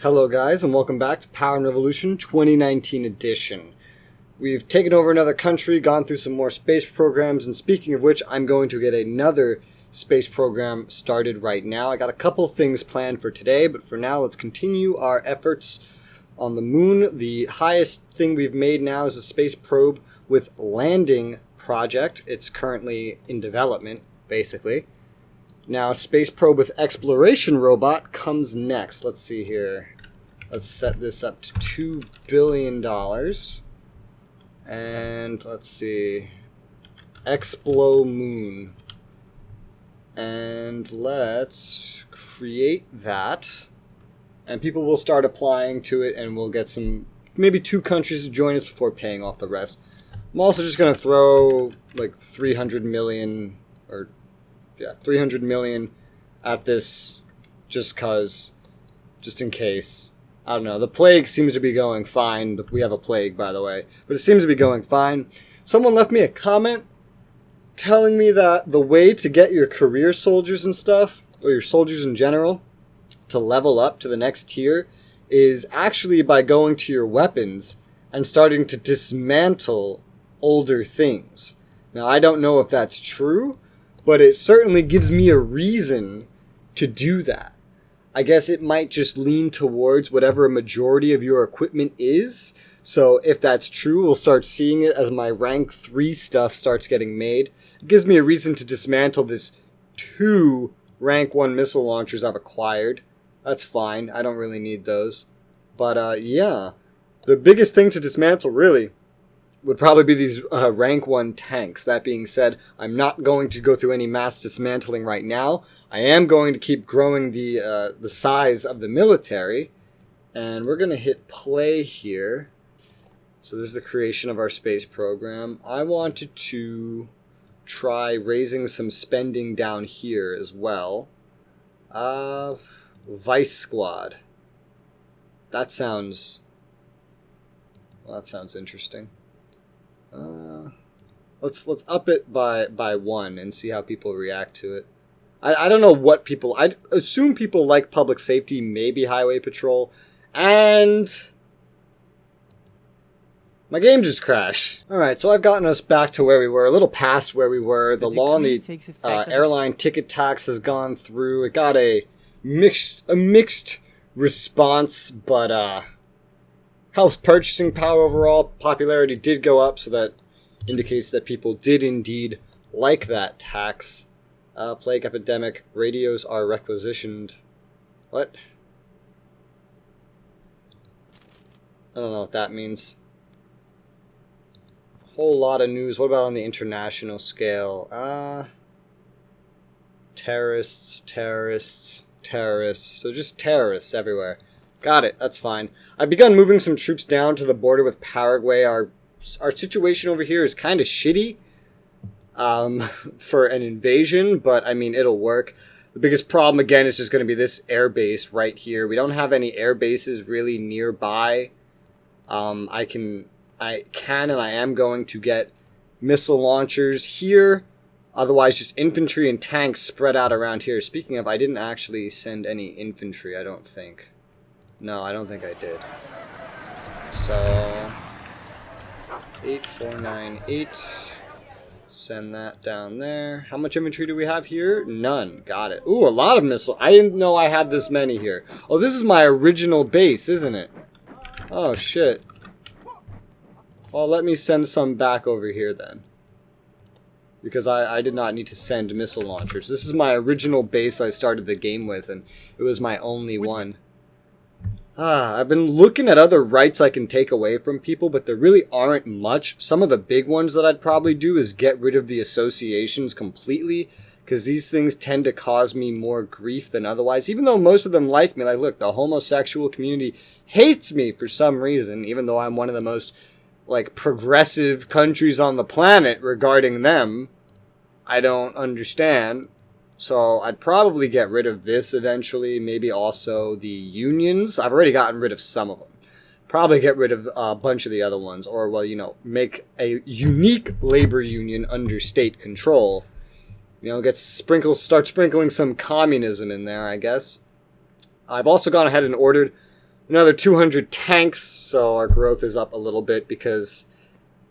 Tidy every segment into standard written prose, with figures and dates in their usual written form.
Hello guys, and welcome back to Power and Revolution 2019 edition. We've taken over another country, gone through some more space programs, and speaking of which, I'm going to get another space program started right now. I got a couple things planned for today, but for now, let's continue our efforts on the moon. The highest thing we've made now is a space probe with landing project. It's currently in development, basically. Now, space probe with exploration robot comes next. Let's see here. Let's set this up to $2 billion. And let's see. Explo Moon. And let's create that. And people will start applying to it, and we'll get maybe 2 countries to join us before paying off the rest. I'm also just going to throw like 300 million or 300 million at this just in case. I don't know. The plague seems to be going fine. We have a plague, by the way. But it seems to be going fine. Someone left me a comment telling me that the way to get your career soldiers and stuff, or your soldiers in general, to level up to the next tier is actually by going to your weapons and starting to dismantle older things. Now, I don't know if that's true, but it certainly gives me a reason to do that. I guess it might just lean towards whatever a majority of your equipment is. So if that's true, we'll start seeing it as my rank 3 stuff starts getting made. It gives me a reason to dismantle this 2 rank 1 missile launchers I've acquired. That's fine. I don't really need those. But yeah, the biggest thing to dismantle really would probably be these rank 1 tanks. That being said, I'm not going to go through any mass dismantling right now. I am going to keep growing the size of the military. And we're going to hit play here. So this is the creation of our space program. I wanted to try raising some spending down here as well. Vice Squad. That sounds interesting. Let's up it by 1 and see how people react to it. I don't know what people... I assume people like public safety, maybe highway patrol, and... my game just crashed. Alright, so I've gotten us back to where we were, a little past where we were. The law on the airline ticket tax has gone through. It got a mixed response, but house purchasing power overall, popularity did go up, so that indicates that people did indeed like that tax. Plague epidemic, radios are requisitioned. What? I don't know what that means. Whole lot of news. What about on the international scale? Terrorists. So just terrorists everywhere. Got it. That's fine. I've begun moving some troops down to the border with Paraguay. Our situation over here is kind of shitty for an invasion, but I mean, it'll work. The biggest problem, again, is just going to be this air base right here. We don't have any air bases really nearby. I can and I am going to get missile launchers here. Otherwise, just infantry and tanks spread out around here. Speaking of, I didn't actually send any infantry, I don't think. No, I don't think I did. So, 8498. Send that down there. How much infantry do we have here? None. Got it. Ooh, a lot of missiles. I didn't know I had this many here. Oh, this is my original base, isn't it? Oh, shit. Well, let me send some back over here then. Because I did not need to send missile launchers. This is my original base I started the game with, and it was my only one. I've been looking at other rights I can take away from people, but there really aren't much. Some of the big ones that I'd probably do is get rid of the associations completely, because these things tend to cause me more grief than otherwise, even though most of them like me. Like, look, the homosexual community hates me for some reason, even though I'm one of the most, like, progressive countries on the planet regarding them. I don't understand. So I'd probably get rid of this eventually. Maybe also the unions. I've already gotten rid of some of them. Probably get rid of a bunch of the other ones. Or, well, you know, make a unique labor union under state control. You know, start sprinkling some communism in there, I guess. I've also gone ahead and ordered Another 200 tanks, so our growth is up a little bit because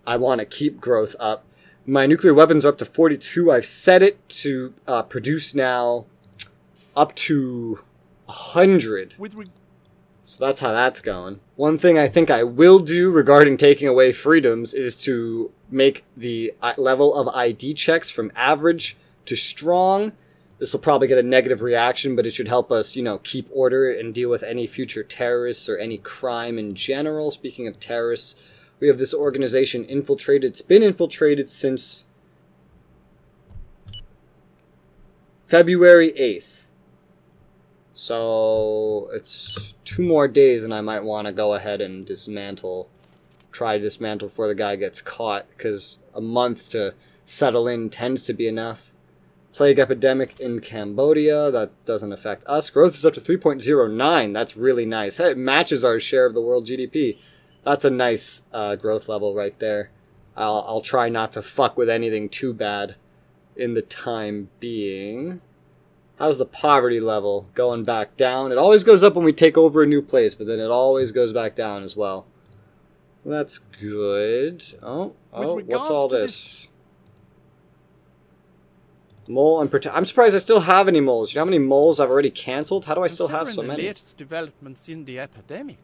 I want to keep growth up. My nuclear weapons are up to 42. I've set it to produce now up to 100. So that's how that's going. One thing I think I will do regarding taking away freedoms is to make the level of ID checks from average to strong. This will probably get a negative reaction, but it should help us, you know, keep order and deal with any future terrorists or any crime in general. Speaking of terrorists, we have this organization infiltrated. It's been infiltrated since February 8th. So it's 2 more days and I might want to go ahead and try to dismantle before the guy gets caught, because a month to settle in tends to be enough. Plague epidemic in Cambodia, that doesn't affect us. Growth is up to 3.09, that's really nice. It matches our share of the world GDP. That's a nice growth level right there. I'll try not to fuck with anything too bad in the time being. How's the poverty level going back down? It always goes up when we take over a new place, but then it always goes back down as well. That's good. Oh, what's all this? Mole and protect. I'm surprised I still have any moles. You know how many moles I've already cancelled? How do I still have so many? The latest developments in the epidemic,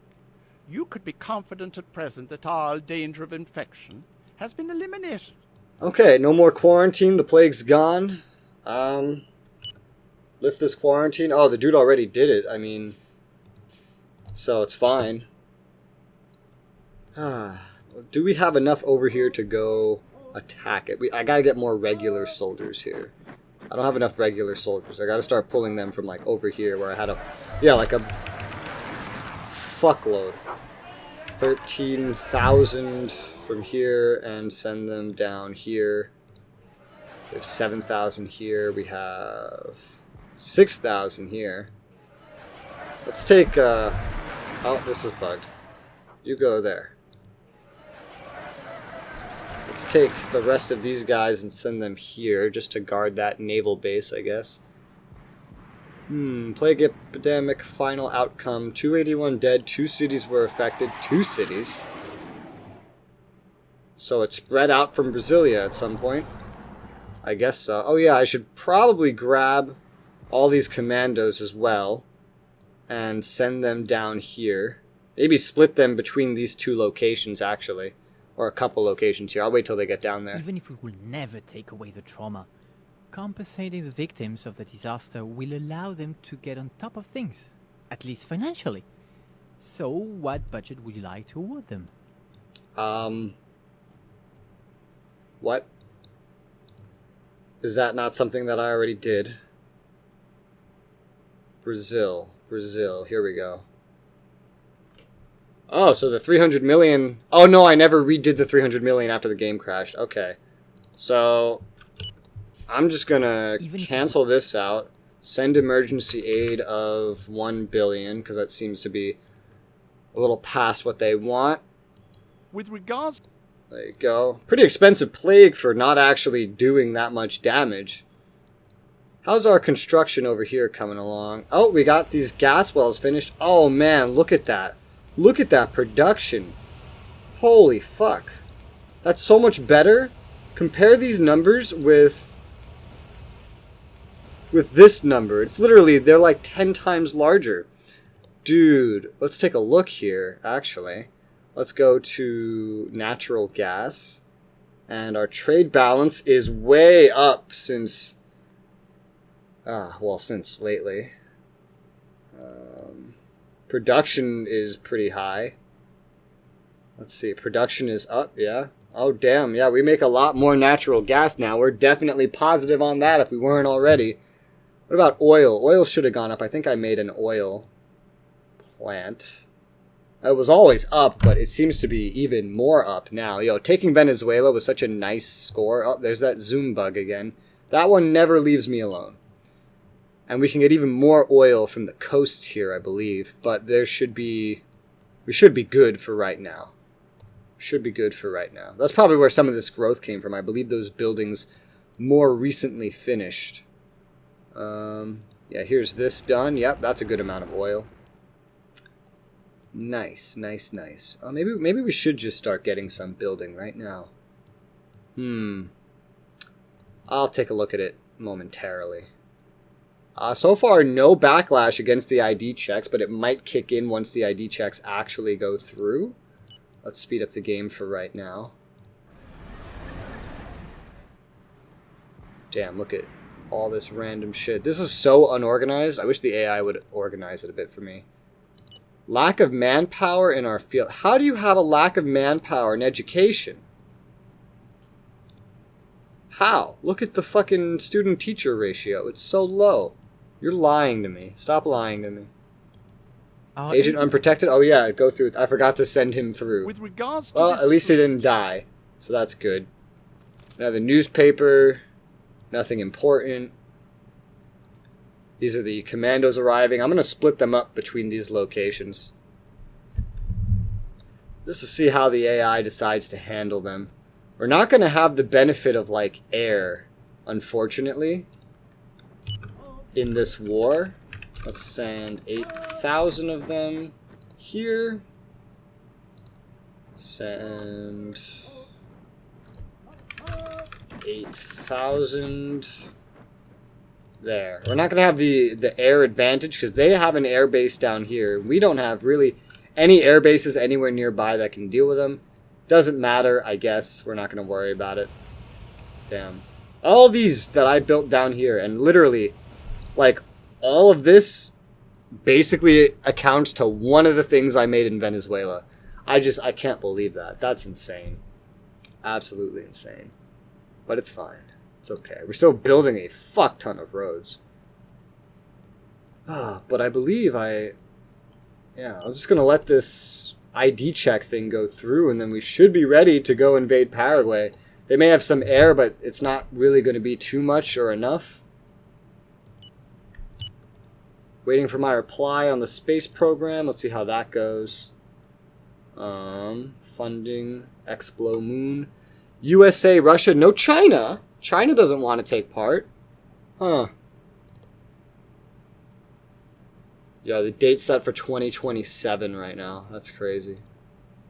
you could be confident at present that all danger of infection has been eliminated. Okay, no more quarantine. The plague's gone. Lift this quarantine. Oh, the dude already did it. I mean, so it's fine. Do we have enough over here to go attack it? I gotta get more regular soldiers here. I don't have enough regular soldiers. I gotta start pulling them from like over here where I had like a fuckload. 13,000 from here and send them down here. We have 7,000 here. We have 6,000 here. Let's take, oh, this is bugged. You go there. Let's take the rest of these guys and send them here just to guard that naval base, I guess. Plague epidemic, final outcome. 281 dead, 2 cities were affected. 2 cities. So it spread out from Brasilia at some point. I guess so. Oh yeah, I should probably grab all these commandos as well and send them down here. Maybe split them between these 2 locations, actually. Or a couple locations here. I'll wait till they get down there. Even if we will never take away the trauma, compensating the victims of the disaster will allow them to get on top of things, at least financially. So, what budget would you like to award them? What? Is that not something that I already did? Brazil, here we go. Oh, so the 300 million... Oh, no, I never redid the 300 million after the game crashed. Okay. So, I'm just gonna cancel this out. Send emergency aid of 1 billion, because that seems to be a little past what they want. With regards... There you go. Pretty expensive plague for not actually doing that much damage. How's our construction over here coming along? Oh, we got these gas wells finished. Oh, man, look at that. Look at that production. Holy fuck. That's so much better. Compare these numbers with this number. It's literally, they're like 10 times larger. Dude, let's take a look here, actually. Let's go to natural gas. And our trade balance is way up since... since lately. Production is pretty high. Let's see, production is up, yeah. Oh, damn, yeah, we make a lot more natural gas now. We're definitely positive on that if we weren't already. What about oil? Oil should have gone up. I think I made an oil plant. It was always up, but it seems to be even more up now. Yo, taking Venezuela was such a nice score. Oh, there's that zoom bug again. That one never leaves me alone. And we can get even more oil from the coast here, I believe. But we should be good for right now. Should be good for right now. That's probably where some of this growth came from. I believe those buildings more recently finished. Yeah, here's this done. Yep, that's a good amount of oil. Nice, nice, nice. Maybe we should just start getting some building right now. I'll take a look at it momentarily. So far, no backlash against the ID checks, but it might kick in once the ID checks actually go through. Let's speed up the game for right now. Damn, look at all this random shit. This is so unorganized. I wish the AI would organize it a bit for me. Lack of manpower in our field. How do you have a lack of manpower in education? How? Look at the fucking student-teacher ratio. It's so low. You're lying to me. Stop lying to me. Agent unprotected? Oh yeah, go through. I forgot to send him through. With regards to well, at least he didn't die. So that's good. Another newspaper. Nothing important. These are the commandos arriving. I'm going to split them up between these locations. Just to see how the AI decides to handle them. We're not going to have the benefit of, like, air, unfortunately, in this war. Let's send 8,000 of them here. Send 8,000 there. We're not going to have the air advantage because they have an air base down here. We don't have really any air bases anywhere nearby that can deal with them. Doesn't matter, I guess. We're not going to worry about it. Damn. All these that I built down here, and literally, like, all of this basically accounts to one of the things I made in Venezuela. I can't believe that. That's insane. Absolutely insane. But it's fine. It's okay. We're still building a fuck ton of roads. But I believe I'm just going to let this ID check thing go through, and then we should be ready to go invade Paraguay. They may have some air, but it's not really going to be too much or enough. Waiting for my reply on the space program. Let's see how that goes. Funding, Explo Moon. USA, Russia, no China. China doesn't want to take part. Huh. Yeah, the date's set for 2027 right now. That's crazy.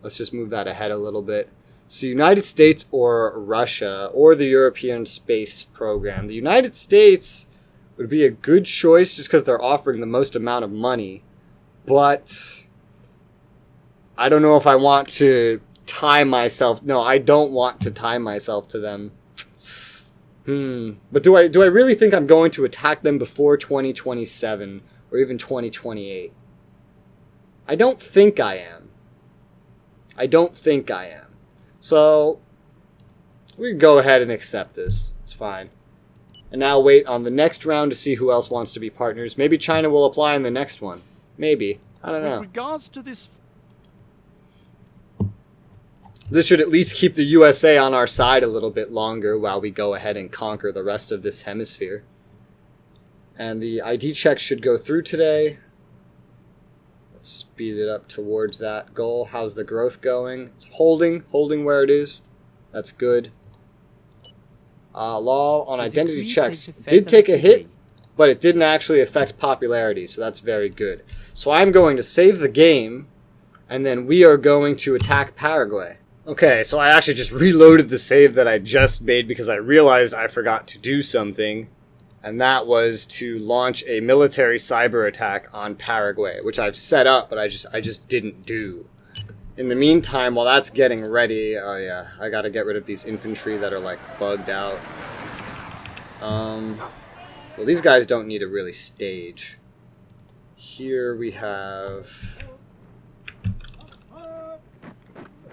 Let's just move that ahead a little bit. So United States or Russia or the European Space Program. The United States would be a good choice just because they're offering the most amount of money. But I don't know if I want to tie myself. No, I don't want to tie myself to them. But do I really think I'm going to attack them before 2027 or even 2028? I don't think I am. I don't think I am. So we can go ahead and accept this. It's fine. And now wait on the next round to see who else wants to be partners. Maybe China will apply in the next one. Maybe. I don't know. With regards to this should at least keep the USA on our side a little bit longer while we go ahead and conquer the rest of this hemisphere. And the ID check should go through today. Let's speed it up towards that goal. How's the growth going? It's holding where it is. That's good. Law on identity checks did take a hit, but it didn't actually affect popularity, so that's very good. So I'm going to save the game, and then we are going to attack Paraguay. Okay, so I actually just reloaded the save that I just made because I realized I forgot to do something, and that was to launch a military cyber attack on Paraguay, which I've set up, but I just didn't do. In the meantime, while that's getting ready, oh yeah, I gotta get rid of these infantry that are like bugged out. Well, these guys don't need to really stage. Here we have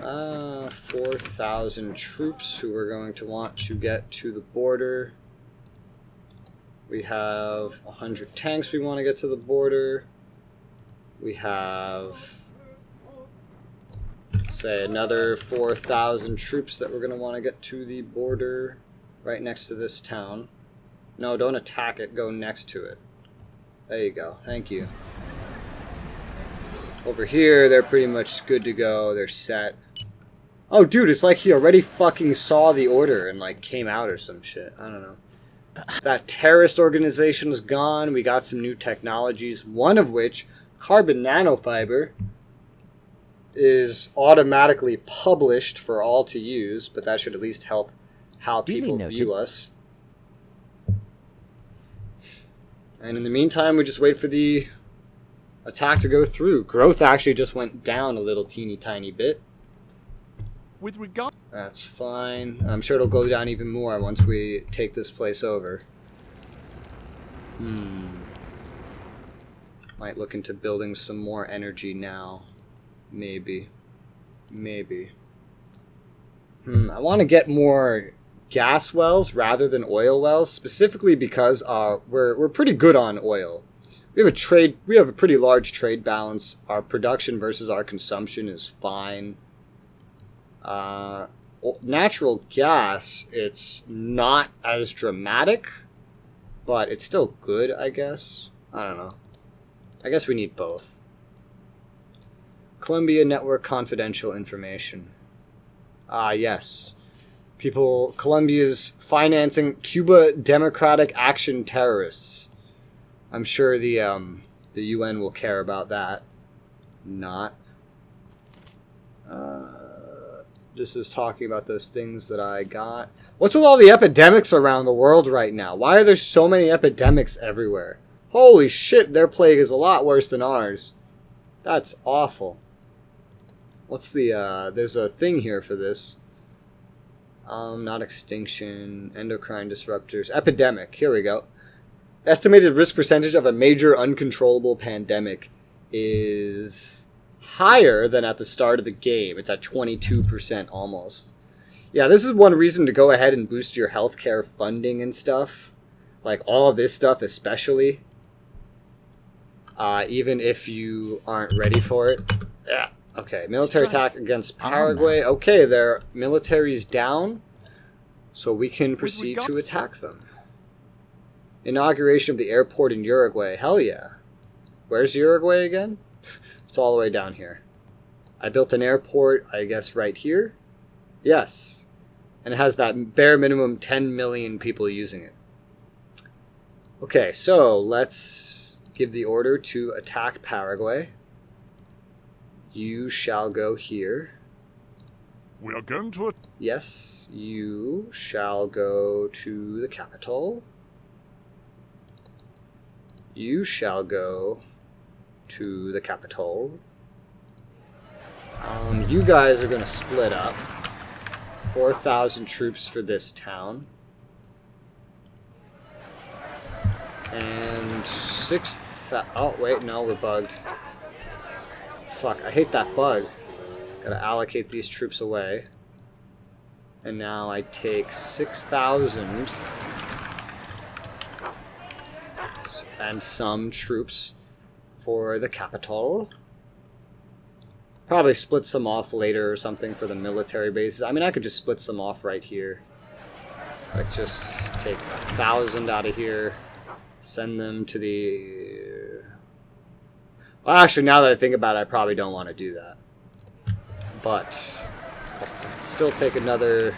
4,000 troops who we're going to want to get to the border. We have 100 tanks we want to get to the border. We have, let's say, another 4,000 troops that we're going to want to get to the border right next to this town. No, don't attack it. Go next to it. There you go. Thank you. Over here, they're pretty much good to go. They're set. Oh, dude, it's like he already fucking saw the order and, like, came out or some shit. I don't know. That terrorist organization is gone. We got some new technologies, one of which, carbon nanofiber. is automatically published for all to use, but that should at least help how people view us. And in the meantime, we just wait for the attack to go through. Growth actually just went down a little teeny tiny bit. With regard... That's fine. I'm sure it'll go down even more once we take this place over. Might look into building some more energy now. Maybe. I want to get more gas wells rather than oil wells, specifically because we're pretty good on oil. We have a pretty large trade balance. Our production versus our consumption is fine. Natural gas, it's not as dramatic, but it's still good, I guess. I don't know. I guess we need both. Columbia Network confidential information. Yes. Columbia's financing Cuba Democratic Action terrorists. I'm sure the UN will care about that. Not. This is talking about those things that I got. What's with all the epidemics around the world right now? Why are there so many epidemics everywhere? Holy shit, their plague is a lot worse than ours. That's awful. What's the, there's a thing here for this. Not extinction, endocrine disruptors, epidemic, here we go. Estimated risk percentage of a major uncontrollable pandemic is higher than at the start of the game. It's at 22% almost. Yeah, this is one reason to go ahead and boost your healthcare funding and stuff. Like all of this stuff especially. Even if you aren't ready for it. Yeah. Okay, military attack against Paraguay. Okay, their military's down. So we can proceed to attack them. Inauguration of the airport in Uruguay. Hell yeah. Where's Uruguay again? It's all the way down here. I built an airport, I guess, right here. Yes. And it has that bare minimum 10 million people using it. Okay, so let's give the order to attack Paraguay. You shall go here. We are going to... Yes, you shall go to the capital. You shall go to the capital. You guys are going to split up. 4,000 troops for this town. And 6,000... Oh, wait, no, we're bugged. Fuck, I hate that bug. Gotta allocate these troops away. And now I take 6,000 and some troops for the capital. Probably split some off later or something for the military bases. I mean, I could just split some off right here. Like, just take 1,000 out of here. Send them to the... Well, actually, now that I think about it, I probably don't want to do that. But I'll still take another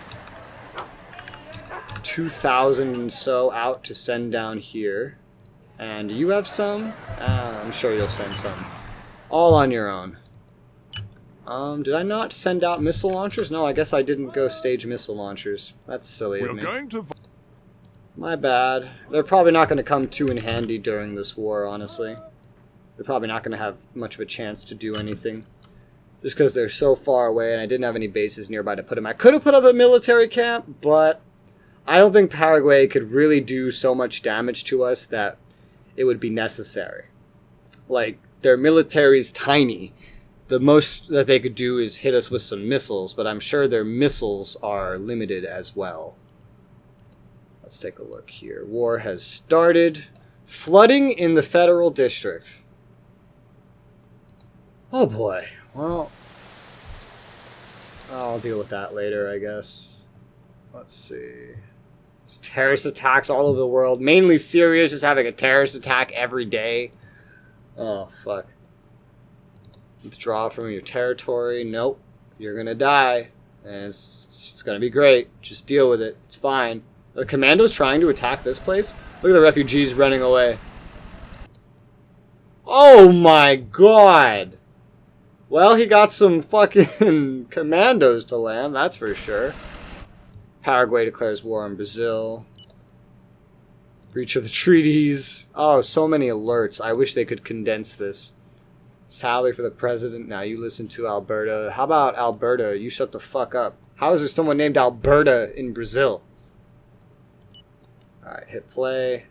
2,000 and so out to send down here. And you have some? I'm sure you'll send some. All on your own. Did I not send out missile launchers? No, I guess I didn't go stage missile launchers. That's silly of me. My bad. They're probably not going to come too in handy during this war, honestly. They're probably not going to have much of a chance to do anything. Just because they're so far away and I didn't have any bases nearby to put them. I could have put up a military camp, but I don't think Paraguay could really do so much damage to us that it would be necessary. Like, their military's tiny. The most that they could do is hit us with some missiles, but I'm sure their missiles are limited as well. Let's take a look here. War has started. Flooding in the federal district. Oh boy. Well, I'll deal with that later, I guess. Let's see. There's terrorist attacks all over the world. Mainly Syria is just having a terrorist attack every day. Oh, fuck. Withdraw from your territory. Nope. You're gonna die. And it's gonna be great. Just deal with it. It's fine. The commandos trying to attack this place? Look at the refugees running away. Oh my god! Well, he got some fucking commandos to land, that's for sure. Paraguay declares war on Brazil. Breach of the treaties. Oh, so many alerts. I wish they could condense this. Salary for the president. Now you listen to Alberta. How about Alberta? You shut the fuck up. How is there someone named Alberta in Brazil? Alright, hit play.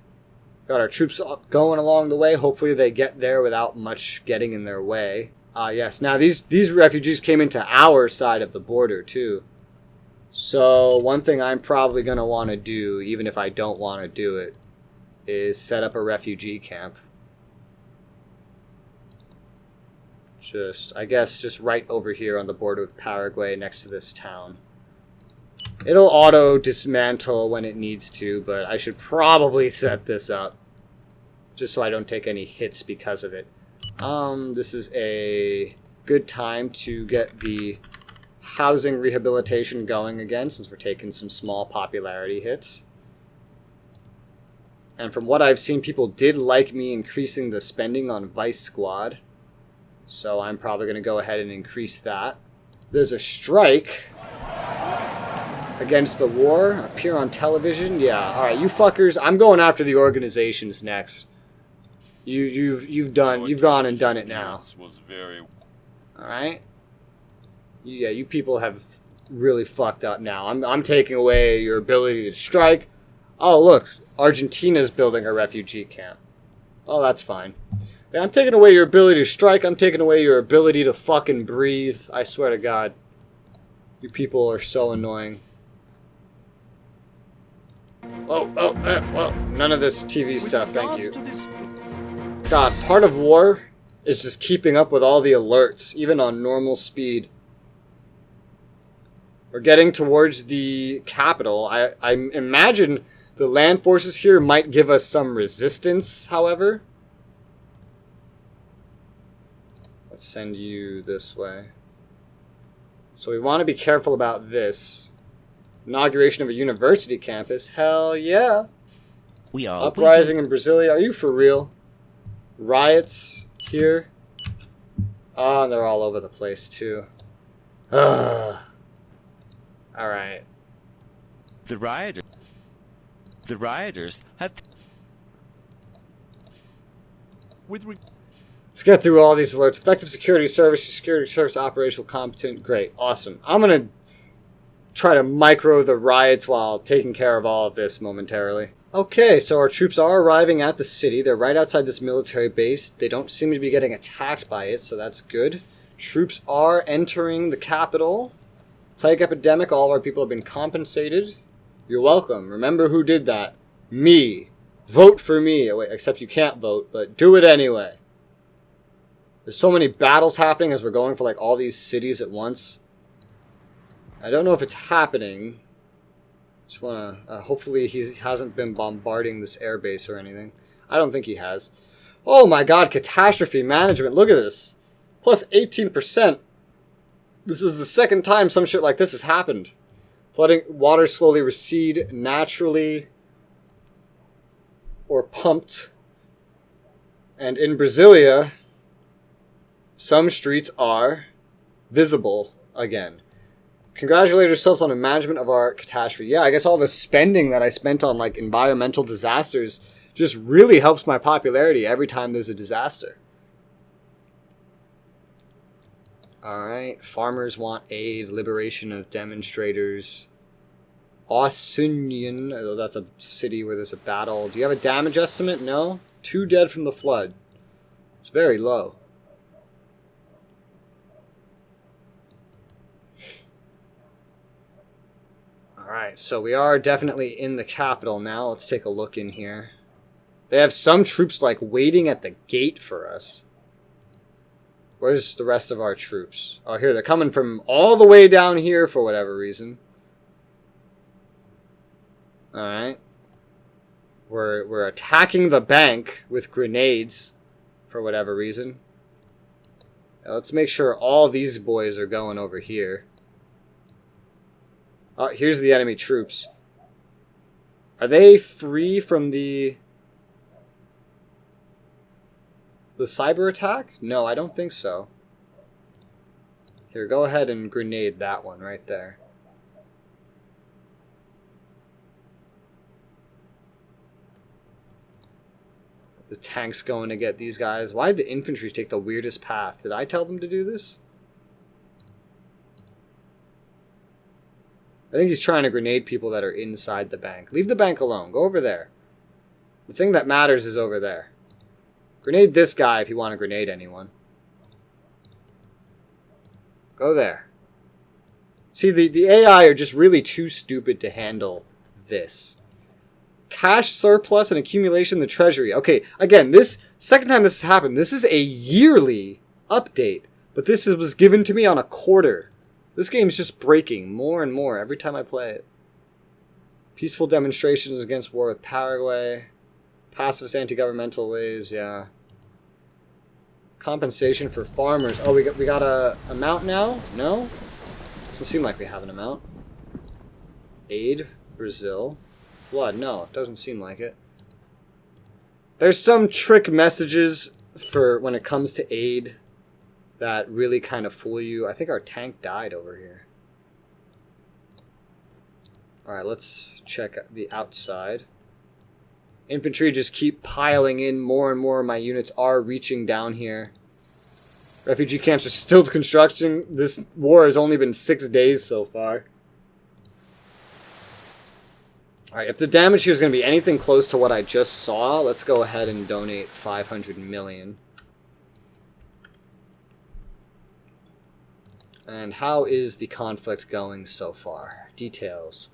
Got our troops going along the way. Hopefully they get there without much getting in their way. Yes. Now these refugees came into our side of the border too. So one thing I'm probably going to want to do, even if I don't want to do it, is set up a refugee camp. I guess just right over here on the border with Paraguay next to this town. It'll auto dismantle when it needs to, but I should probably set this up just so I don't take any hits because of it. This is a good time to get the housing rehabilitation going again since we're taking some small popularity hits. And from what I've seen, people did like me increasing the spending on Vice Squad. So I'm probably going to go ahead and increase that. There's a strike against the war. Appear on television. Yeah, alright, you fuckers. I'm going after the organizations next. You've gone and done it now. Alright. Yeah, you people have really fucked up now. I'm taking away your ability to strike. Oh, look. Argentina's building a refugee camp. Oh, that's fine. Yeah, I'm taking away your ability to strike. I'm taking away your ability to fucking breathe. I swear to God. You people are so annoying. Well, none of this TV stuff, thank you. God, part of war is just keeping up with all the alerts, even on normal speed. We're getting towards the capital. I imagine the land forces here might give us some resistance, however. Let's send you this way. So we want to be careful about this. Inauguration of a university campus. Hell yeah. We are Uprising in Brasilia. Are you for real? Riots here. Oh, and they're all over the place too. Alright. The rioters have... Let's get through all these alerts. Effective security service operational competent. Great. Awesome. I'm going to try to micro the riots while taking care of all of this momentarily. Okay, so our troops are arriving at the city. They're right outside this military base. They don't seem to be getting attacked by it, so that's good. Troops are entering the capital. Plague epidemic. All of our people have been compensated. You're welcome. Remember who did that? Me. Vote for me. Oh, wait, except you can't vote, but do it anyway. There's so many battles happening as we're going for like all these cities at once. I don't know if it's happening. Just want to... hopefully he hasn't been bombarding this airbase or anything. I don't think he has. Oh my god, Catastrophe Management. Look at this. Plus 18%. This is the second time some shit like this has happened. Flooding, water slowly recede naturally or pumped. And in Brasilia, some streets are visible again. Congratulate yourselves on the management of our catastrophe. Yeah, I guess all the spending that I spent on like environmental disasters just really helps my popularity every time there's a disaster. Alright, farmers want aid, liberation of demonstrators. Ausunion, oh, that's a city where there's a battle. Do you have a damage estimate? No? 2 dead from the flood. It's very low. Alright, so we are definitely in the capital now. Let's take a look in here. They have some troops like waiting at the gate for us. Where's the rest of our troops? Oh, here. They're coming from all the way down here for whatever reason. Alright. We're attacking the bank with grenades for whatever reason. Now, let's make sure all these boys are going over here. Oh, here's the enemy troops. Are they free from the cyber attack? No, I don't think so. Here, go ahead and grenade that one right there. The tank's going to get these guys. Why did the infantry take the weirdest path? Did I tell them to do this? I think he's trying to grenade people that are inside the bank. Leave the bank alone. Go over there. The thing that matters is over there. Grenade this guy if you want to grenade anyone. Go there. See, the AI are just really too stupid to handle this. Cash surplus and accumulation in the treasury. Okay, again, this second time this has happened. This is a yearly update, but this was given to me on a quarter. This game is just breaking more and more every time I play it. Peaceful demonstrations against war with Paraguay. Pacifist anti-governmental waves, yeah. Compensation for farmers. Oh, we got a amount now? No? Doesn't seem like we have an amount. Aid, Brazil. Flood, no, it doesn't seem like it. There's some trick messages for when it comes to aid that really kind of fool you. I think our tank died over here. Alright, let's check the outside. Infantry just keep piling in. More and more of my units are reaching down here. Refugee camps are still construction. This war has only been 6 days so far. Alright, if the damage here is going to be anything close to what I just saw, let's go ahead and donate 500 million. And how is the conflict going so far? Details.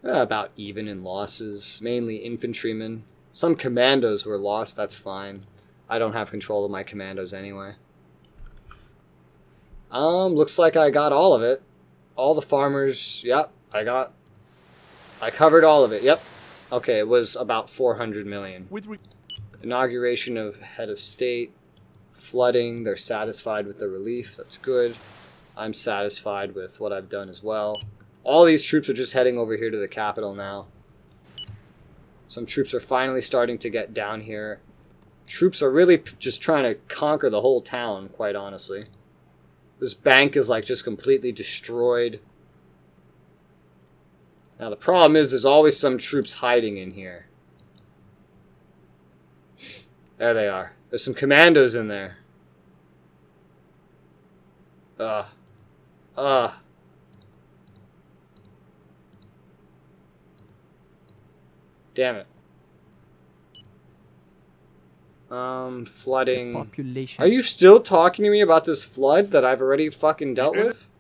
About even in losses. Mainly infantrymen. Some commandos were lost, that's fine. I don't have control of my commandos anyway. Looks like I got all of it. All the farmers, yep, I covered all of it, yep. Okay, it was about 400 million. Inauguration of head of state. Flooding, they're satisfied with the relief, that's good. I'm satisfied with what I've done as well. All these troops are just heading over here to the capital now. Some troops are finally starting to get down here. Troops are really just trying to conquer the whole town, quite honestly. This bank is like just completely destroyed. Now the problem is there's always some troops hiding in here. There they are. There's some commandos in there. Damn it. Flooding. Population. Are you still talking to me about this flood that I've already fucking dealt with?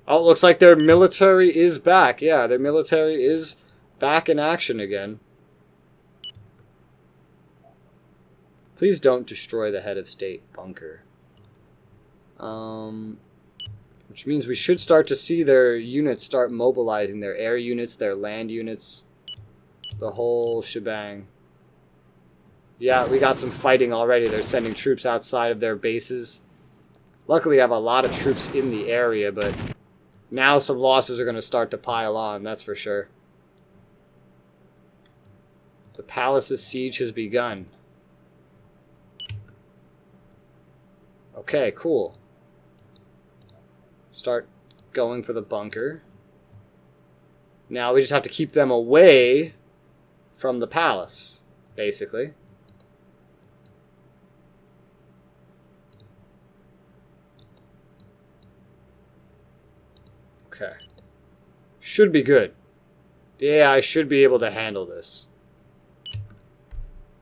Oh, it looks like their military is back. Yeah, their military is back in action again. Please don't destroy the head of state bunker. Which means we should start to see their units start mobilizing. Their air units, their land units. The whole shebang. Yeah, we got some fighting already. They're sending troops outside of their bases. Luckily, I have a lot of troops in the area, but now some losses are going to start to pile on, that's for sure. The palace's siege has begun. Okay, cool. Start going for the bunker. Now we just have to keep them away from the palace, basically. Okay. Should be good. Yeah, I should be able to handle this.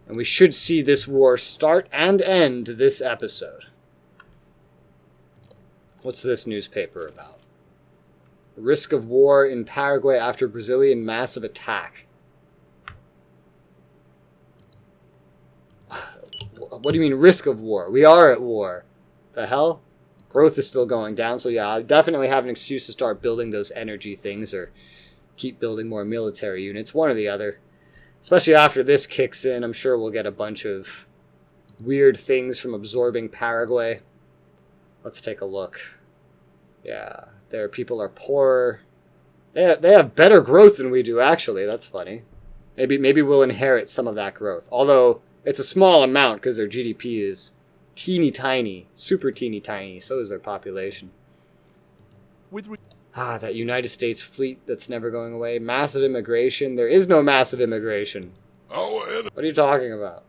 And we should see this war start and end this episode. What's this newspaper about? Risk of war in Paraguay after Brazilian massive attack. What do you mean risk of war? We are at war. The hell? Growth is still going down, so yeah, I definitely have an excuse to start building those energy things or keep building more military units, one or the other. Especially after this kicks in, I'm sure we'll get a bunch of weird things from absorbing Paraguay. Let's take a look. Yeah, their people are poorer. They have better growth than we do, actually. That's funny. Maybe we'll inherit some of that growth. Although, it's a small amount because their GDP is teeny tiny. Super teeny tiny. So is their population. That United States fleet that's never going away. Massive immigration. There is no massive immigration. What are you talking about?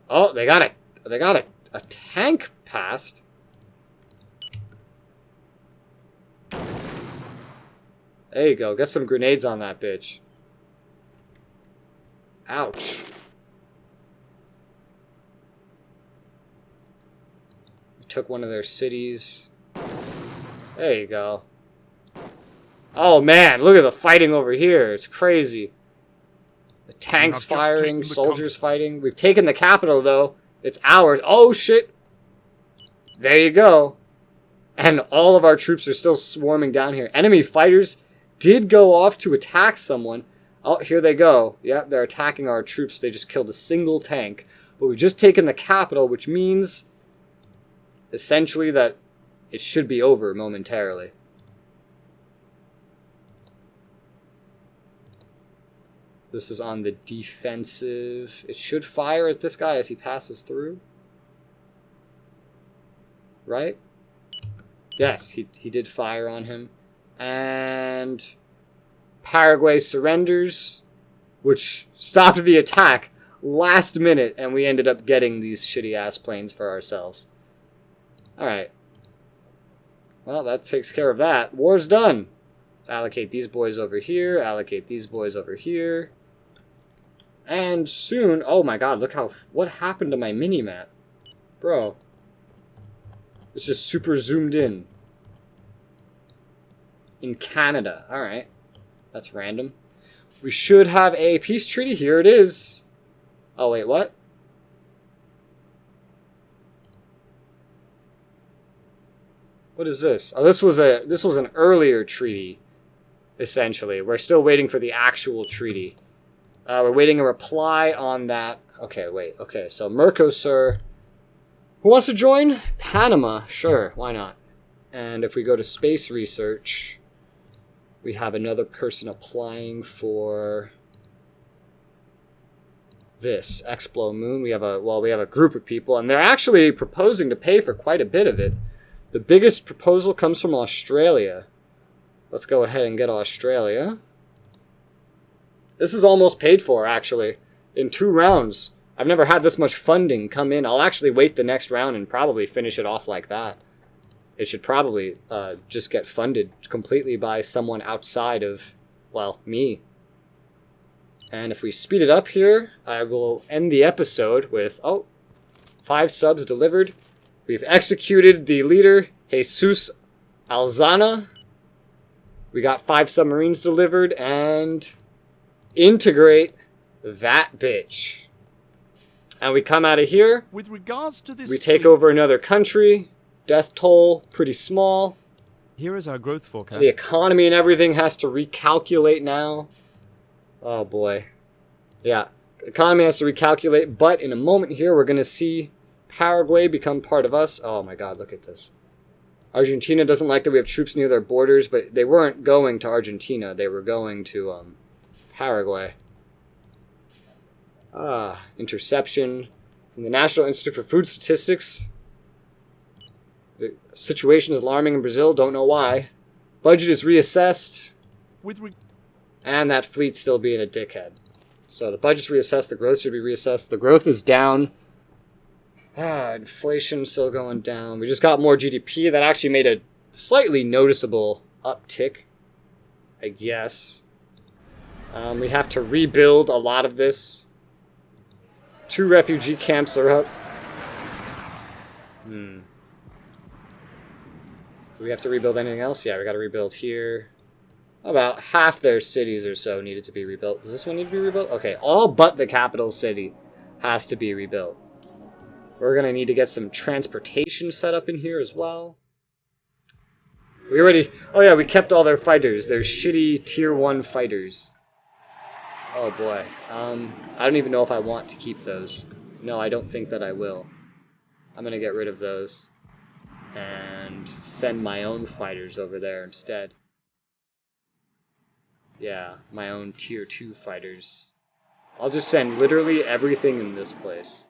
Oh, they got it. They got it. A tank passed. There you go. Get some grenades on that bitch. Ouch. We took one of their cities. There you go. Oh man, look at the fighting over here. It's crazy. The tanks firing, soldiers fighting. We've taken the capital though. It's ours. Oh shit. There you go. And all of our troops are still swarming down here. Enemy fighters did go off to attack someone. Oh, here they go. Yeah, they're attacking our troops. They just killed a single tank. But we've just taken the capital, which means essentially that it should be over momentarily. This is on the defensive. It should fire at this guy as he passes through. Right? Yes, he did fire on him. And Paraguay surrenders, which stopped the attack last minute, and we ended up getting these shitty-ass planes for ourselves. Alright. Well, that takes care of that. War's done. Let's allocate these boys over here, allocate these boys over here. And soon, oh my god, look how, what happened to my mini-map? Bro. It's just super zoomed in. In Canada. Alright. That's random. We should have a peace treaty. Here it is. Oh, wait, what? What is this? Oh, this was an earlier treaty, essentially. We're still waiting for the actual treaty. We're waiting a reply on that. Okay, wait. Okay, so Mercosur. Who wants to join? Panama. Sure, why not? And if we go to space research, we have another person applying for this Explo Moon. We have a group of people, and they're actually proposing to pay for quite a bit of it. The biggest proposal comes from Australia. Let's go ahead and get Australia. This is almost paid for, actually, in 2 rounds. I've never had this much funding come in. I'll actually wait the next round and probably finish it off like that. It should probably just get funded completely by someone outside of, well, me. And if we speed it up here, I will end the episode with, 5 subs delivered. We've executed the leader, Jesus Alzana. We got 5 submarines delivered, and integrate that bitch. And we come out of here. With regards to this, we take over another country. Death toll, pretty small. Here is our growth forecast. The economy and everything has to recalculate now. Oh boy. Yeah, economy has to recalculate, but in a moment here we're going to see Paraguay become part of us. Oh my god, look at this. Argentina doesn't like that we have troops near their borders, but they weren't going to Argentina. They were going to Paraguay. Interception from the National Institute for Food Statistics. The situation is alarming in Brazil. Don't know why. Budget is reassessed. And that fleet still being a dickhead. So the budget's reassessed. The growth should be reassessed. The growth is down. Inflation still going down. We just got more GDP. That actually made a slightly noticeable uptick, I guess. We have to rebuild a lot of this. 2 refugee camps are up. Do we have to rebuild anything else? Yeah, we got to rebuild here. About half their cities or so needed to be rebuilt. Does this one need to be rebuilt? Okay, all but the capital city has to be rebuilt. We're going to need to get some transportation set up in here as well. We already... Oh yeah, we kept all their fighters. Their shitty tier 1 fighters. Oh boy. I don't even know if I want to keep those. No, I don't think that I will. I'm going to get rid of those. And send my own fighters over there instead. Yeah, my own tier 2 fighters. I'll just send literally everything in this place.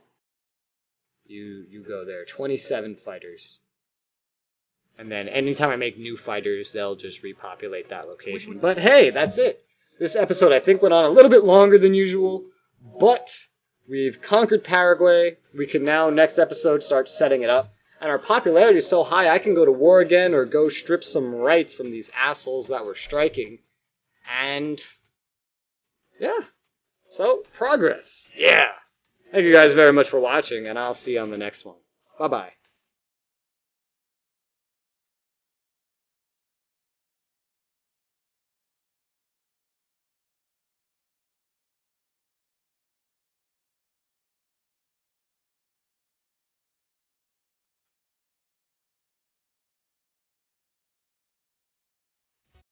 You go there. 27 fighters. And then anytime I make new fighters, they'll just repopulate that location. But hey, that's it. This episode, I think, went on a little bit longer than usual. But we've conquered Paraguay. We can now, next episode, start setting it up. And our popularity is so high, I can go to war again or go strip some rights from these assholes that were striking. And yeah. So, progress. Yeah. Thank you guys very much for watching, and I'll see you on the next one. Bye-bye.